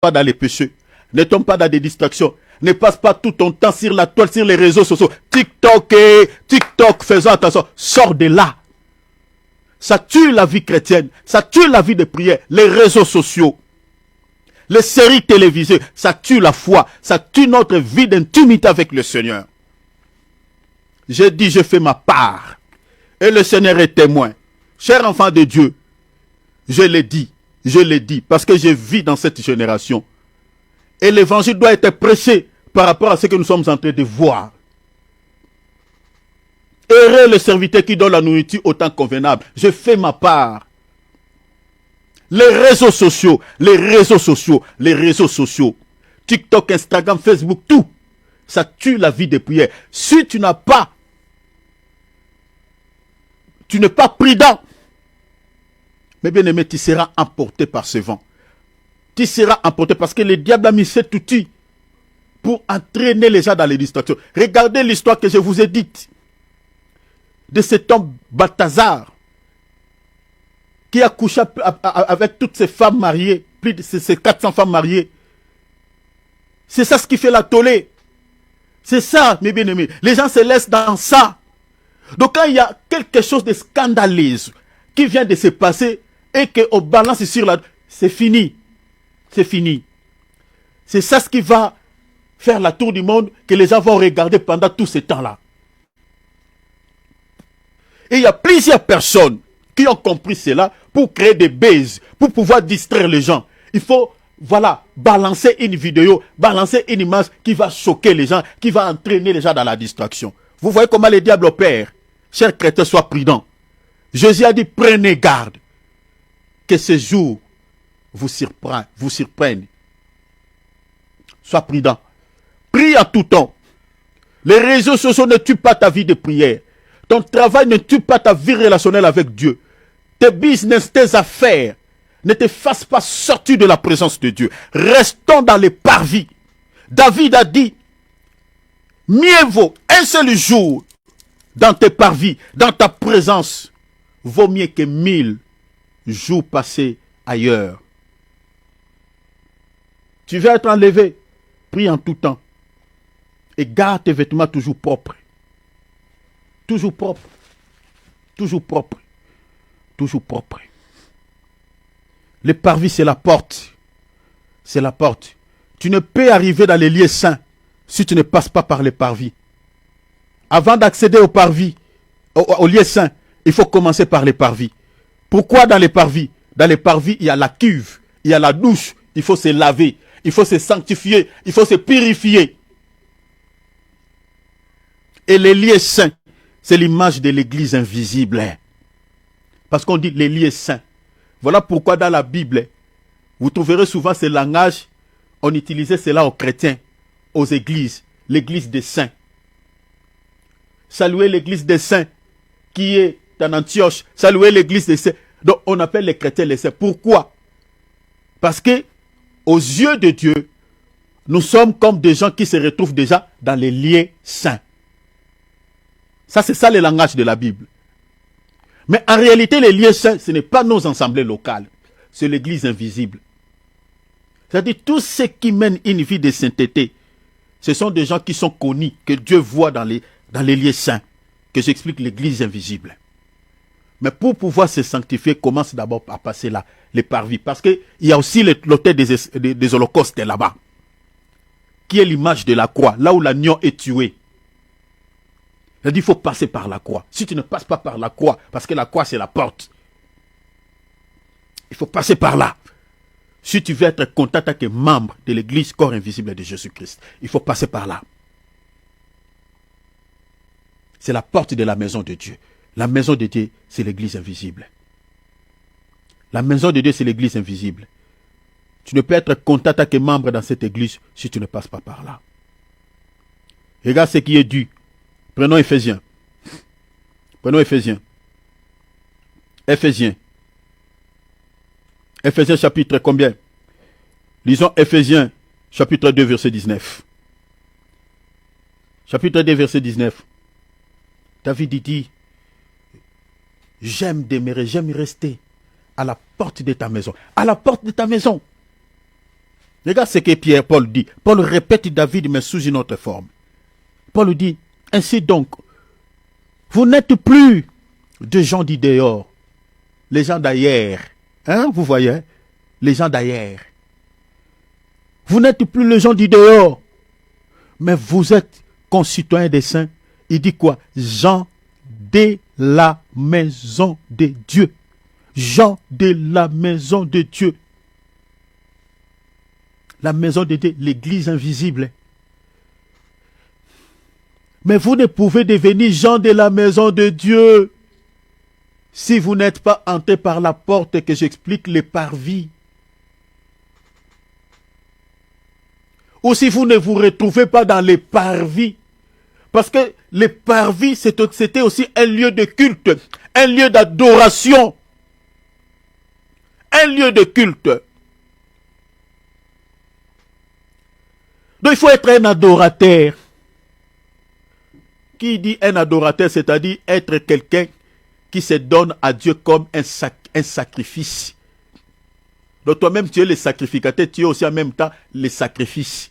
pas dans les péchés. Ne tombe pas dans des distractions. Ne passe pas tout ton temps sur la toile, sur les réseaux sociaux. TikTok, faisons attention. Sors de là. Ça tue la vie chrétienne. Ça tue la vie de prière. Les réseaux sociaux. Les séries télévisées. Ça tue la foi. Ça tue notre vie d'intimité avec le Seigneur. J'ai dit, je fais ma part. Et le Seigneur est témoin. Cher enfant de Dieu, je l'ai dit, parce que je vis dans cette génération. Et l'évangile doit être prêché par rapport à ce que nous sommes en train de voir. Heureux le serviteur qui donne la nourriture au temps convenable. Je fais ma part. Les réseaux sociaux, TikTok, Instagram, Facebook, tout. Ça tue la vie de prière. Si tu n'es pas prudent, mais bien aimé, tu seras emporté par ce vent. Tu seras emporté parce que le diable a mis cet outil pour entraîner les gens dans les distractions. Regardez l'histoire que je vous ai dite de cet homme Balthazar qui a couché avec toutes ces femmes mariées, plus de ces 400 femmes mariées. C'est ça ce qui fait la tollée. C'est ça, mes bien-aimés. Les gens se laissent dans ça. Donc quand il y a quelque chose de scandaleux qui vient de se passer et qu'on balance sur la... C'est fini. C'est fini. C'est ça ce qui va faire la tour du monde, que les gens vont regarder pendant tout ce temps-là. Et il y a plusieurs personnes qui ont compris cela pour créer des baises, pour pouvoir distraire les gens. Il faut, voilà, balancer une vidéo, balancer une image qui va choquer les gens, qui va entraîner les gens dans la distraction. Vous voyez comment le diable opère. Chers chrétiens, soyez prudents. Jésus a dit, prenez garde que ce jour vous surprenne. Sois prudent. Prie en tout temps. Les réseaux sociaux ne tuent pas ta vie de prière. Ton travail ne tue pas ta vie relationnelle avec Dieu. Tes business, tes affaires ne te fassent pas sortir de la présence de Dieu. Restons dans les parvis. David a dit, mieux vaut un seul jour dans tes parvis, dans ta présence, vaut mieux que 1000 jours passés ailleurs. Tu veux être enlevé, prie en tout temps. Et garde tes vêtements toujours propres. Toujours propres. Toujours propres. Toujours propres. Le parvis, c'est la porte. C'est la porte. Tu ne peux arriver dans les lieux saints si tu ne passes pas par les parvis. Avant d'accéder au parvis, au lieu saint, il faut commencer par les parvis. Pourquoi dans les parvis? Dans les parvis, il y a la cuve, il y a la douche, il faut se laver, il faut se sanctifier, il faut se purifier. Et les lieux saints, c'est l'image de l'église invisible. Parce qu'on dit les lieux saints. Voilà pourquoi dans la Bible, vous trouverez souvent ce langage, on utilisait cela aux chrétiens, aux églises, l'église des saints. Saluer l'église des saints qui est en Antioche. Saluer l'église des saints. Donc on appelle les chrétiens les saints. Pourquoi? Parce que aux yeux de Dieu, nous sommes comme des gens qui se retrouvent déjà dans les lieux saints. Ça, c'est ça le langage de la Bible. Mais en réalité, les lieux saints, ce n'est pas nos assemblées locales. C'est l'église invisible. C'est-à-dire tous ceux qui mènent une vie de sainteté, ce sont des gens qui sont connus, que Dieu voit dans les lieux saints, que j'explique l'église invisible. Mais pour pouvoir se sanctifier, commence d'abord à passer là, les parvis. Parce qu'il y a aussi l'autel des holocaustes là-bas, qui est l'image de la croix, là où l'agneau est tué. C'est-à-dire qu'il faut passer par la croix. Si tu ne passes pas par la croix, parce que la croix c'est la porte, il faut passer par là. Si tu veux être content que membre de l'église corps invisible de Jésus-Christ, il faut passer par là. C'est la porte de la maison de Dieu. La maison de Dieu, c'est l'église invisible. La maison de Dieu, c'est l'église invisible. Tu ne peux être content que membre dans cette église si tu ne passes pas par là. Regarde ce qui est dû. Prenons Éphésiens. Prenons Éphésiens. Éphésiens chapitre combien? Lisons Éphésiens chapitre 2 verset 19. Chapitre 2 verset 19. David dit, j'aime demeurer, j'aime rester à la porte de ta maison. À la porte de ta maison. Regarde ce que Paul dit. Paul répète David, mais sous une autre forme. Paul dit, ainsi donc, vous n'êtes plus de gens du dehors, les gens d'ailleurs. Hein, vous voyez, les gens d'ailleurs. Vous n'êtes plus les gens du dehors, mais vous êtes concitoyens des saints. Il dit quoi? Gens de la maison de Dieu. Gens de la maison de Dieu. La maison de Dieu, l'église invisible. Mais vous ne pouvez devenir gens de la maison de Dieu si vous n'êtes pas entrés par la porte que j'explique, les parvis. Ou si vous ne vous retrouvez pas dans les parvis. Parce que les parvis, c'était aussi un lieu de culte, un lieu d'adoration, un lieu de culte. Donc il faut être un adorateur. Qui dit un adorateur, c'est-à-dire être quelqu'un qui se donne à Dieu comme un sacrifice. Donc toi-même, tu es le sacrificateur, tu es aussi en même temps le sacrifice.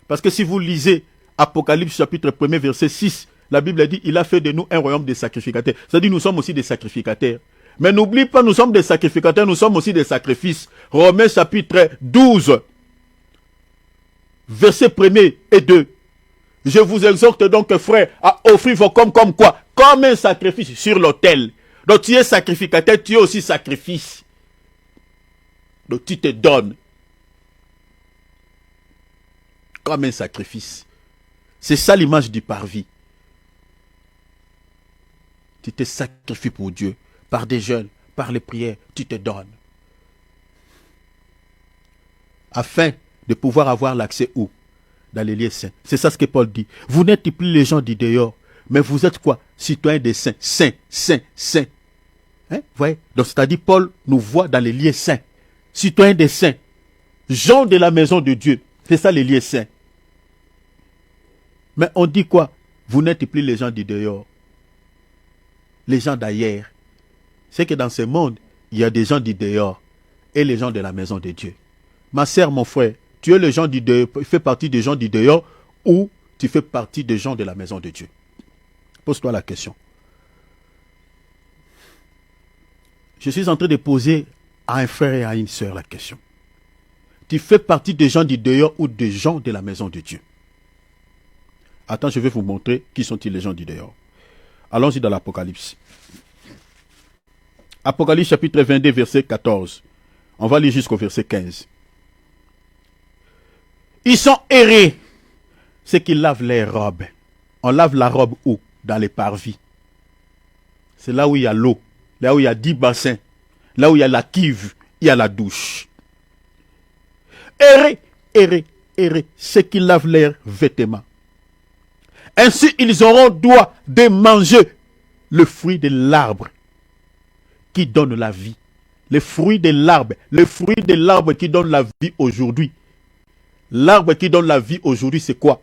Parce que si vous lisez Apocalypse chapitre 1 verset 6, la Bible dit, il a fait de nous un royaume de sacrificateurs. C'est-à-dire nous sommes aussi des sacrificateurs. Mais n'oublie pas, nous sommes des sacrificateurs, nous sommes aussi des sacrifices. Romains chapitre 12, verset 1er et 2. Je vous exhorte donc, frères, à offrir vos corps comme quoi? Comme un sacrifice sur l'autel. Donc tu es sacrificateur, tu es aussi sacrifice. Donc tu te donnes comme un sacrifice. C'est ça l'image du parvis. Tu te sacrifies pour Dieu. Par des jeûnes, par les prières, tu te donnes. Afin de pouvoir avoir l'accès où? Dans les lieux saints. C'est ça ce que Paul dit. Vous n'êtes plus les gens du dehors, mais vous êtes quoi? Citoyens des saints. Saints, saints, saints. Hein? Vous voyez? Donc c'est-à-dire Paul nous voit dans les lieux saints. Citoyens des saints. Gens de la maison de Dieu. C'est ça les lieux saints. Mais on dit quoi? Vous n'êtes plus les gens du dehors. Les gens d'ailleurs. C'est que dans ce monde, il y a des gens du dehors et les gens de la maison de Dieu. Ma sœur, mon frère, tu es le gens du dehors, fais partie des gens du dehors ou tu fais partie des gens de la maison de Dieu? Pose-toi la question. Je suis en train de poser à un frère et à une sœur la question. Tu fais partie des gens du dehors ou des gens de la maison de Dieu? Attends, je vais vous montrer qui sont-ils les gens du dehors. Allons-y dans l'Apocalypse. Apocalypse chapitre 22, verset 14. On va lire jusqu'au verset 15. Ils sont errés. C'est qu'ils lavent les robes. On lave la robe où? Dans les parvis. C'est là où il y a l'eau. Là où il y a 10 bassins. Là où il y a la cuve. Il y a la douche. Errés, errés, errés. C'est qu'ils lavent leurs vêtements. Ainsi, ils auront droit de manger le fruit de l'arbre qui donne la vie. Le fruit de l'arbre. Le fruit de l'arbre qui donne la vie aujourd'hui. L'arbre qui donne la vie aujourd'hui, c'est quoi?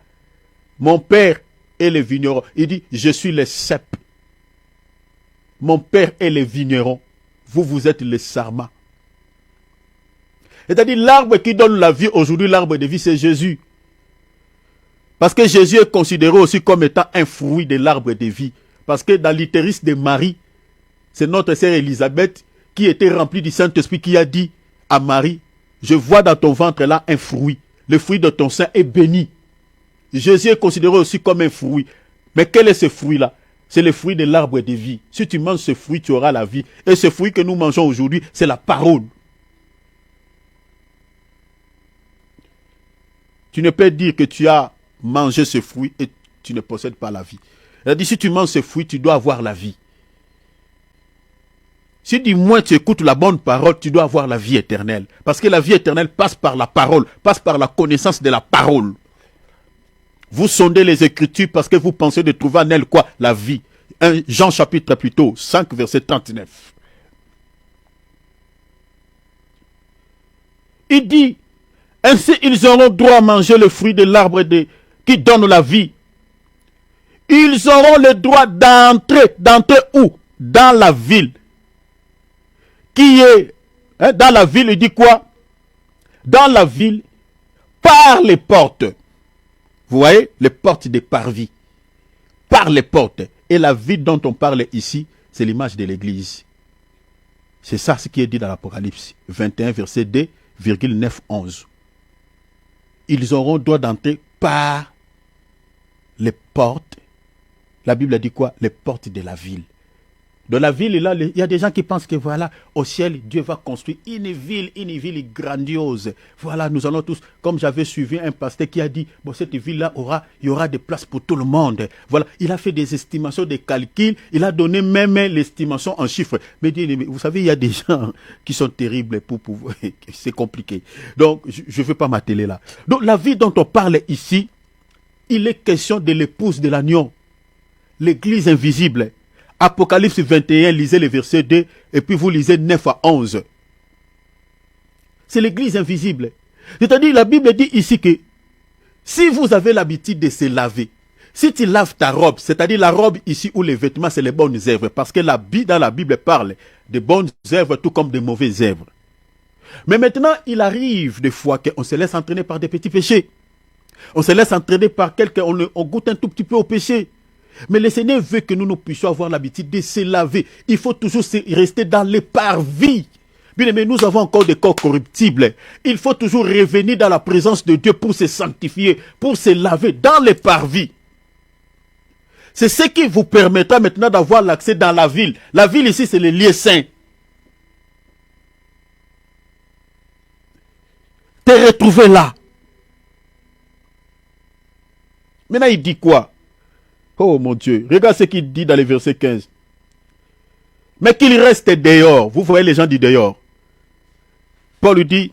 Mon père est le vigneron. Il dit, je suis le cep. Mon père est le vigneron. Vous, vous êtes le sarment. C'est-à-dire, l'arbre qui donne la vie aujourd'hui, l'arbre de vie, c'est Jésus. Parce que Jésus est considéré aussi comme étant un fruit de l'arbre de vie. Parce que dans l'utérus de Marie, c'est notre sœur Élisabeth qui était remplie du Saint-Esprit qui a dit à Marie, je vois dans ton ventre là un fruit. Le fruit de ton sein est béni. Jésus est considéré aussi comme un fruit. Mais quel est ce fruit-là? C'est le fruit de l'arbre de vie. Si tu manges ce fruit, tu auras la vie. Et ce fruit que nous mangeons aujourd'hui, c'est la parole. Tu ne peux dire que tu as mangé ce fruit et tu ne possèdes pas la vie. C'est-à-dire, si tu manges ce fruit, tu dois avoir la vie. Si du moins tu écoutes la bonne parole, tu dois avoir la vie éternelle. Parce que la vie éternelle passe par la parole, passe par la connaissance de la parole. Vous sondez les Écritures parce que vous pensez de trouver en elles quoi? La vie. Jean chapitre plutôt 5 verset 39. Il dit, ainsi ils auront droit à manger le fruit de l'arbre qui donne la vie. Ils auront le droit d'entrer où? Dans la ville. Qui est dans la ville, il dit quoi? Dans la ville par les portes. Vous voyez, les portes des parvis. Par les portes. Et la ville dont on parle ici, c'est l'image de l'église. C'est ça ce qui est dit dans l'Apocalypse 21, verset 2, 9, 11. Ils auront droit d'entrer par les portes. La Bible dit quoi? Les portes de la ville. Dans la ville, là, il y a des gens qui pensent que voilà, au ciel, Dieu va construire une ville grandiose. Voilà, nous allons tous, comme j'avais suivi un pasteur qui a dit, bon, cette ville-là il y aura des places pour tout le monde. Voilà, il a fait des estimations, des calculs, il a donné même l'estimation en chiffres. Mais vous savez, il y a des gens qui sont terribles pour pouvoir, c'est compliqué. Donc, je ne veux pas m'atteler là. Donc, la vie dont on parle ici, il est question de l'épouse de l'agneau, l'église invisible. Apocalypse 21, lisez les versets 2 et puis vous lisez 9 à 11. C'est l'église invisible. C'est-à-dire, la Bible dit ici que si vous avez l'habitude de se laver, si tu laves ta robe, c'est-à-dire la robe ici ou les vêtements, c'est les bonnes œuvres, parce que dans la Bible parle de bonnes œuvres tout comme de mauvaises œuvres. Mais maintenant, il arrive des fois qu'on se laisse entraîner par des petits péchés. On se laisse entraîner par quelqu'un, on goûte un tout petit peu au péché. Mais le Seigneur veut que nous puissions avoir l'habitude de se laver. Il faut toujours rester dans les parvis. Bien aimé, nous avons encore des corps corruptibles. Il faut toujours revenir dans la présence de Dieu pour se sanctifier, pour se laver dans les parvis. C'est ce qui vous permettra maintenant d'avoir l'accès dans la ville. La ville ici, c'est le lieu saint. Te retrouver là. Maintenant, il dit quoi? Oh mon Dieu, regarde ce qu'il dit dans le verset 15. Mais qu'il reste dehors. Vous voyez les gens du dehors. Paul lui dit,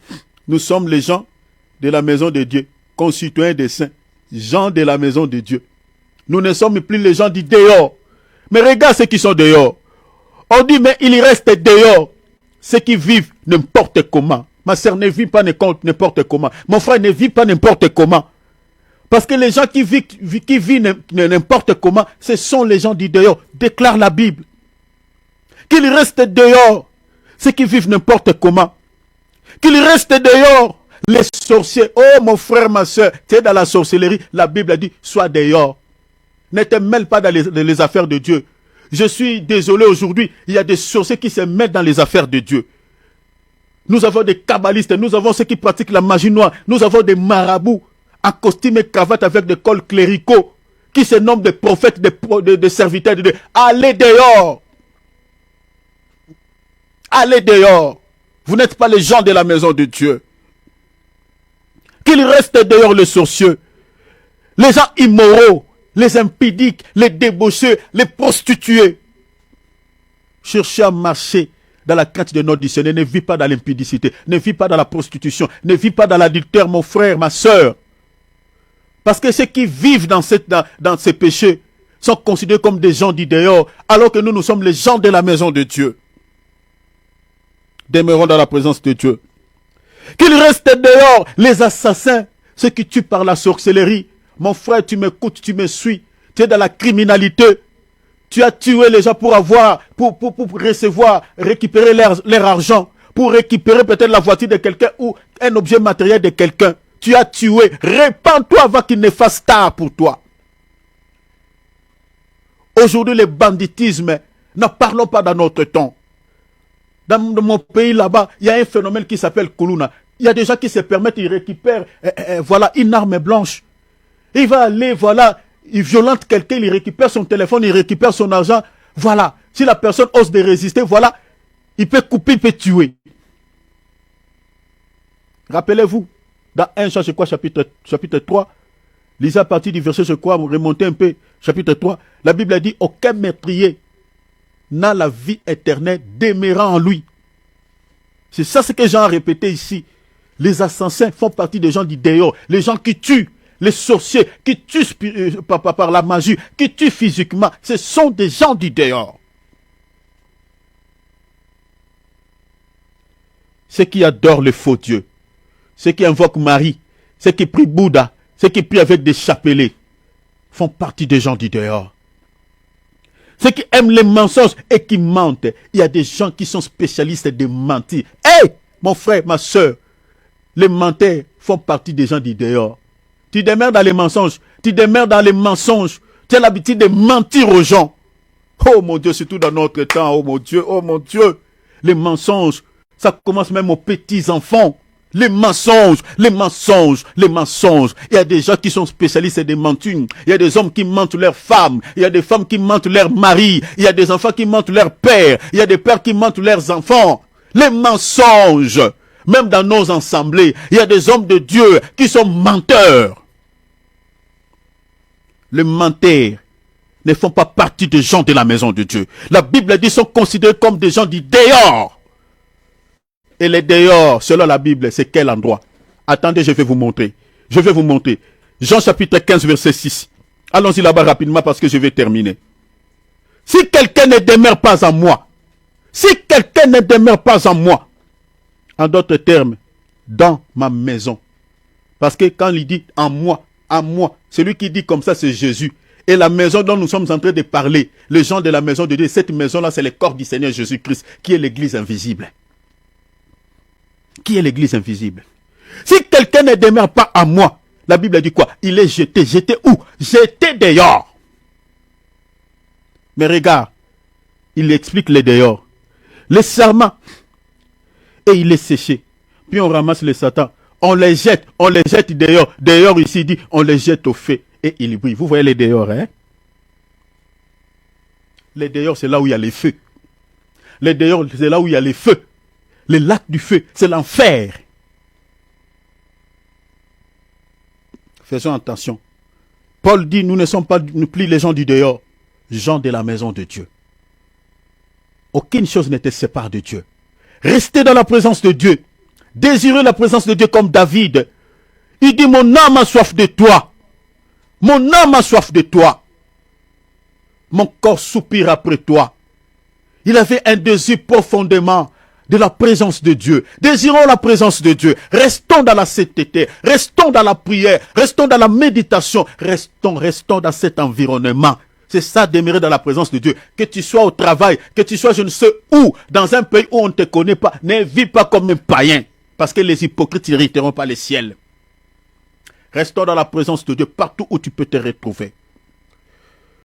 nous sommes les gens de la maison de Dieu, concitoyens des saints, gens de la maison de Dieu. Nous ne sommes plus les gens du dehors. Mais regarde ceux qui sont dehors. On dit, mais il reste dehors. Ceux qui vivent n'importe comment. Ma sœur ne vit pas n'importe comment. Mon frère ne vit pas n'importe comment. Parce que les gens qui vivent n'importe comment, ce sont les gens du dehors, déclare la Bible. Qu'il reste dehors, ceux qui vivent n'importe comment. Qu'il reste dehors, les sorciers. Oh mon frère, ma soeur, tu es dans la sorcellerie, la Bible a dit, sois dehors. Ne te mêle pas dans les affaires de Dieu. Je suis désolé aujourd'hui, il y a des sorciers qui se mettent dans les affaires de Dieu. Nous avons des kabbalistes, nous avons ceux qui pratiquent la magie noire, nous avons des marabouts. En costume et cravate avec des cols cléricaux, qui se nomment des prophètes, des serviteurs de Dieu. Allez dehors. Allez dehors. Vous n'êtes pas les gens de la maison de Dieu. Qu'il reste dehors les sorcieux, les gens immoraux, les impudiques, les débauchés, les prostituées. Cherchez à marcher dans la crainte de notre Seigneur. Ne vis pas dans l'impudicité, ne vis pas dans la prostitution, ne vis pas dans l'adultère, mon frère, ma soeur. Parce que ceux qui vivent dans ces péchés sont considérés comme des gens du dehors, alors que nous sommes les gens de la maison de Dieu. Demeurons dans la présence de Dieu. Qu'il reste dehors les assassins, ceux qui tuent par la sorcellerie. Mon frère, tu m'écoutes, tu me suis. Tu es dans la criminalité. Tu as tué les gens pour recevoir, récupérer leur argent, pour récupérer peut-être la voiture de quelqu'un ou un objet matériel de quelqu'un. Tu as tué. Répands-toi avant qu'il ne fasse tard pour toi. Aujourd'hui, le banditisme, n'en parlons pas dans notre temps. Dans mon pays là-bas, il y a un phénomène qui s'appelle Kuluna. Il y a des gens qui se permettent, ils récupèrent voilà, une arme blanche. Il va aller, voilà, il violente quelqu'un, il récupère son téléphone, il récupère son argent. Voilà, si la personne ose de résister, voilà, il peut couper, il peut tuer. Rappelez-vous. Dans 1 Jean, je crois, chapitre 3, lisez à partir du verset, je crois, remontez un peu, chapitre 3, la Bible a dit, aucun meurtrier n'a la vie éternelle demeurant en lui. C'est ça ce que Jean a répété ici. Les assassins font partie des gens du dehors, les gens qui tuent, les sorciers, qui tuent par la magie, qui tuent physiquement, ce sont des gens du dehors. Ceux qui adorent le faux Dieu, ceux qui invoquent Marie, ceux qui prient Bouddha, ceux qui prient avec des chapelets, font partie des gens du dehors. Ceux qui aiment les mensonges et qui mentent, il y a des gens qui sont spécialistes de mentir. Hé, mon frère, ma soeur, Les menteurs font partie des gens du dehors. Tu demeures dans les mensonges. Tu demeures dans les mensonges. Tu as l'habitude de mentir aux gens. Oh mon Dieu, surtout dans notre temps. Oh mon Dieu, oh mon Dieu. Les mensonges, ça commence même aux petits enfants. Les mensonges, les mensonges, les mensonges. Il y a des gens qui sont spécialistes des mentures. Il y a des hommes qui mentent leurs femmes. Il y a des femmes qui mentent leurs maris. Il y a des enfants qui mentent leurs pères. Il y a des pères qui mentent leurs enfants. Les mensonges. Même dans nos assemblées, il y a des hommes de Dieu qui sont menteurs. Les menteurs ne font pas partie des gens de la maison de Dieu. La Bible dit qu'ils sont considérés comme des gens du dehors. Et les dehors, selon la Bible, c'est quel endroit? Attendez, je vais vous montrer. Je vais vous montrer. Jean chapitre 15, verset 6. Allons-y là-bas rapidement parce que je vais terminer. Si quelqu'un ne demeure pas en moi, si quelqu'un ne demeure pas en moi, en d'autres termes, dans ma maison. Parce que quand il dit en moi, celui qui dit comme ça, c'est Jésus. Et la maison dont nous sommes en train de parler, les gens de la maison de Dieu, cette maison-là, c'est le corps du Seigneur Jésus-Christ, qui est l'église invisible. Qui est l'église invisible? Si quelqu'un ne demeure pas en moi, la Bible dit quoi? Il est jeté. Jeté où? Jeté dehors. Mais regarde, il explique les dehors. Le serment, et il est séché. Puis on ramasse les satans. On les jette dehors. Dehors ici dit, on les jette au feu et il brille. Vous voyez les dehors, hein? Les dehors, c'est là où il y a les feux. Les dehors, c'est là où il y a les feux. Les lacs du feu, c'est l'enfer. Faisons attention. Paul dit, nous ne sommes pas plus les gens du dehors, gens de la maison de Dieu. Aucune chose ne te sépare de Dieu. Restez dans la présence de Dieu. Désirez la présence de Dieu comme David. Il dit, mon âme a soif de toi. Mon âme a soif de toi. Mon corps soupire après toi. Il avait un désir profondément de la présence de Dieu. Désirons la présence de Dieu. Restons dans la sainteté. Restons dans la prière. Restons dans la méditation. Restons dans cet environnement. C'est ça, demeurer dans la présence de Dieu. Que tu sois au travail, que tu sois je ne sais où, dans un pays où on ne te connaît pas, ne vis pas comme un païen. Parce que les hypocrites n'hériteront pas le ciel. Restons dans la présence de Dieu partout où tu peux te retrouver.